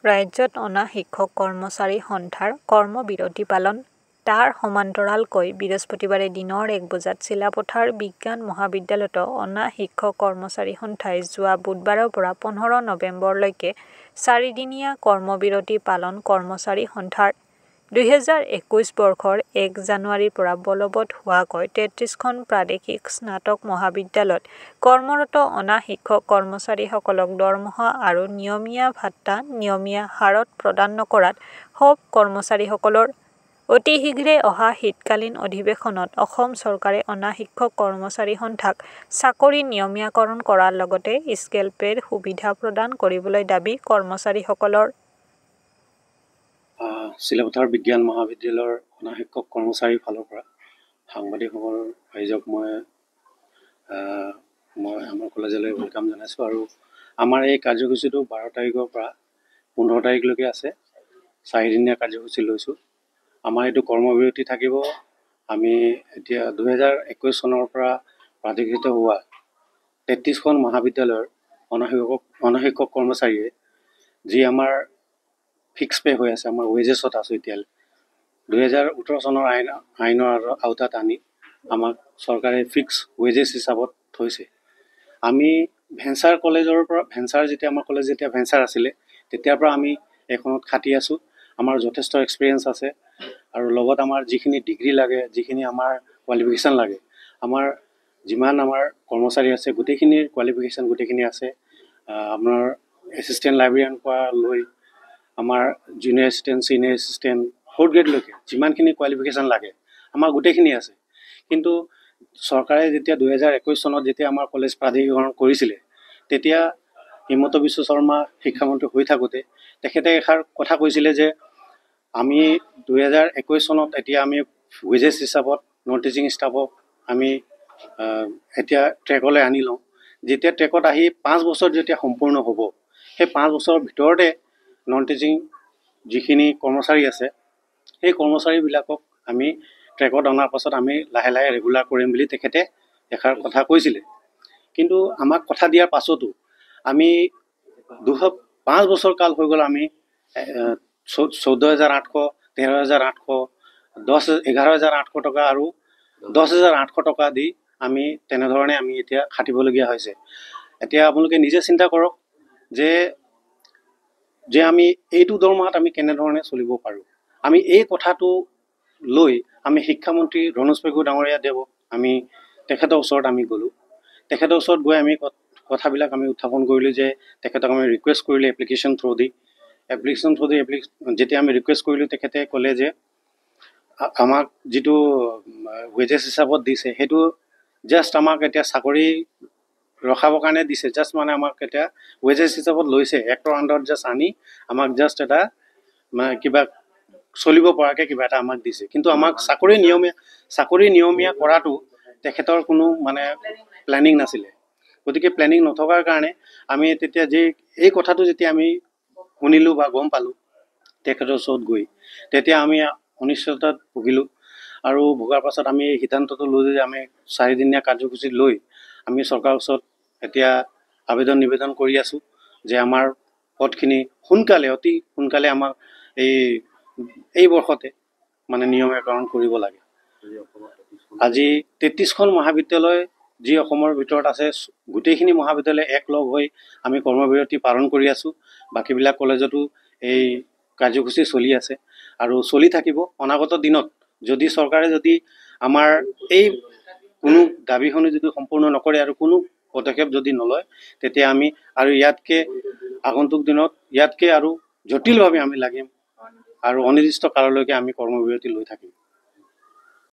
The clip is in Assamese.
ৰাজ্যত অনা শিক্ষক কৰ্মচাৰী সন্থাৰ কৰ্মবিৰতি পালন। তাৰ সমান্তৰালকৈ বৃহস্পতিবাৰে দিনৰ 1 বজাত চিলাপথাৰ বিজ্ঞান মহাবিদ্যালয়তো অনা শিক্ষক কৰ্মচাৰী সন্থাই যোৱা বুধবাৰৰ পৰা 15 নৱেম্বৰলৈকে 4দিনীয়া কৰ্মবিৰতি পালন কৰ্মচাৰী সন্থাৰ 2021 বৰ্ষৰ 1 জানুৱাৰীৰ পৰা বলবৎ হোৱাকৈ 33খন প্ৰাদেশিক স্নাতক মহাবিদ্যালয়ত কৰ্মৰত অনা শিক্ষক কৰ্মচাৰীসকলক দৰমহা আৰু নিয়মীয়া ভাত্তা নিয়মীয়া হাৰত প্ৰদান নকৰাত ক্ষোভ কৰ্মচাৰীসকলৰ। অতি শীঘ্ৰে অহা শীতকালীন অধিৱেশনত অসম চৰকাৰে অনা শিক্ষক কৰ্মচাৰী সন্থাক চাকৰি নিয়মীয়াকৰণ কৰাৰ লগতে স্কেল পেৰ সুবিধা প্ৰদান কৰিবলৈ দাবী কৰ্মচাৰীসকলৰ। চিলাপথাৰ বিজ্ঞান মহাবিদ্যালয়ৰ অনা শিক্ষক কৰ্মচাৰীৰ ফালৰ পৰা সাংবাদিকসকলৰ ৰাইজক মই আমাৰ কলেজলৈ ৱেলকাম জনাইছোঁ। আৰু আমাৰ এই কাৰ্যসূচীটো 12 তাৰিখৰ পৰা 15 তাৰিখলৈকে আছে। 4দিনীয়া কাৰ্যসূচী লৈছোঁ। আমাৰ এইটো কৰ্মবিৰতি থাকিব। আমি এতিয়া 2021 চনৰ পৰা প্ৰাধিকৃত হোৱা 33খন মহাবিদ্যালয়ৰ অনাশিক্ষক কৰ্মচাৰীয়ে যি আমাৰ ফিক্স পে হৈ আছে, আমাৰ ৱেজেছত আছোঁ এতিয়ালৈ 2018 চনৰ আইনৰ আওতাত আনি আমাক চৰকাৰে ফিক্স ৱেজেছ হিচাপত থৈছে। আমি ভেঞ্চাৰ কলেজৰ পৰা যেতিয়া আমাৰ কলেজ যেতিয়া ভেঞ্চাৰ আছিলে তেতিয়াৰ পৰা আমি এইখনত খাটি আছোঁ। আমাৰ যথেষ্ট এক্সপিৰিয়েঞ্চ আছে আৰু লগত আমাৰ যিখিনি ডিগ্ৰী লাগে, যিখিনি আমাৰ কোৱালিফিকেশ্যন লাগে, আমাৰ যিমান আমাৰ কৰ্মচাৰী আছে গোটেইখিনিৰ কোৱালিফিকেশ্যন গোটেইখিনি আছে। আপোনাৰ এছিষ্টেণ্ট লাইব্ৰেৰিয়ান পৰা লৈ আমাৰ junior assistant, senior assistant, 4th গ্ৰেডলৈকে যিমানখিনি কোৱালিফিকেশ্যন লাগে আমাৰ গোটেইখিনি আছে। কিন্তু চৰকাৰে যেতিয়া 2021 চনত যেতিয়া আমাৰ কলেজ প্ৰাধিকৰণ কৰিছিলে তেতিয়া হিমন্ত বিশ্ব শৰ্মা শিক্ষামন্ত্ৰী হৈ থাকোঁতে তেখেতে এষাৰ কথা কৈছিলে যে আমি 2021 চনত এতিয়া আমি ৱেজেছ হিচাপত নন টিচিং ষ্টাফক আমি এতিয়া ট্ৰেকলৈ আনি লওঁ। যেতিয়া ট্ৰেকত আহি 5 বছৰ যেতিয়া সম্পূৰ্ণ হ'ব, সেই 5 বছৰৰ ভিতৰতে নন টিচিং যিখিনি কৰ্মচাৰী আছে সেই কৰ্মচাৰীবিলাকক আমি ট্ৰেকত অনাৰ পাছত আমি লাহে লাহে ৰেগুলাৰ কৰিম বুলি তেখেতে এষাৰ কথা কৈছিলে। কিন্তু আমাক কথা দিয়াৰ পাছতো আমি 5 বছৰ কাল হৈ গ'ল। আমি 14,800, 13,800, 11,800 টকা আৰু 10,800 টকা দি আমি তেনেধৰণে আমি এতিয়া খাটিবলগীয়া হৈছে। এতিয়া আপোনালোকে নিজে চিন্তা কৰক যে আমি এইটো দৰমহাত আমি কেনেধৰণে চলিব পাৰোঁ। আমি এই কথাটো লৈ আমি শিক্ষামন্ত্ৰী ৰণোজ পেগু ডাঙৰীয়া দেৱক আমি তেখেতৰ ওচৰত আমি গ'লোঁ। তেখেতৰ ওচৰত গৈ আমি কথাবিলাক আমি উত্থাপন কৰিলোঁ যে তেখেতক আমি ৰিকুৱেষ্ট কৰিলোঁ এপ্লিকেশ্যন থ্ৰু দি যেতিয়া আমি ৰিকুৱেষ্ট কৰিলোঁ তেখেতে ক'লে যে আমাক যিটো ৱেজেছ হিচাপত দিছে সেইটো জাষ্ট আমাক এতিয়া চাকৰি ৰখাবৰ কাৰণে দিছে, জাষ্ট মানে আমাক এতিয়া ৱেজেছ হিচাপত লৈছে, এক্টৰ আণ্ডাৰত জাষ্ট আনি আমাক জাষ্ট এটা কিবা চলিব পৰাকৈ কিবা এটা আমাক দিছে। কিন্তু আমাক চাকৰি নিয়মীয়া কৰাটো তেখেতৰ কোনো মানে প্লেনিং নাছিলে। গতিকে প্লেনিং নথকাৰ কাৰণে আমি তেতিয়া এই কথাটো যেতিয়া আমি শুনিলোঁ বা গম পালোঁ তেখেতৰ ওচৰত গৈ, তেতিয়া আমি অনিশ্চয়তাত ভুগিলোঁ। আৰু ভোগাৰ পাছত আমি এই সিদ্ধান্তটো লৈ যে আমি 4দিনীয়া কাৰ্যসূচী লৈ আমি চৰকাৰৰ ওচৰত এতিয়া নিবেদন কৰি আছোঁ যে আমাৰ পদখিনি অতি সোনকালে আমাক এই বৰ্ষতে মানে নিয়মীয়াকৰণ কৰিব লাগে। আজি 33খন মহাবিদ্যালয় যি অসমৰ ভিতৰত আছে গোটেইখিনি মহাবিদ্যালয় একলগ হৈ আমি কৰ্মবিৰতি পালন কৰি আছোঁ। বাকীবিলাক কলেজতো এই কাৰ্যসূচী চলি আছে আৰু চলি থাকিব। অনাগত দিনত যদি চৰকাৰে আমাৰ এই কোনো দাবীখিনি যদি সম্পূৰ্ণ নকৰে আৰু কোনো পদক্ষেপ যদি নলয় তেতিয়া আমি আৰু আগন্তুক দিনত ইয়াতকৈ আৰু জটিলভাৱে আমি লাগিম আৰু অনিৰ্দিষ্ট কাললৈকে আমি কৰ্মবিৰতি লৈ থাকিম।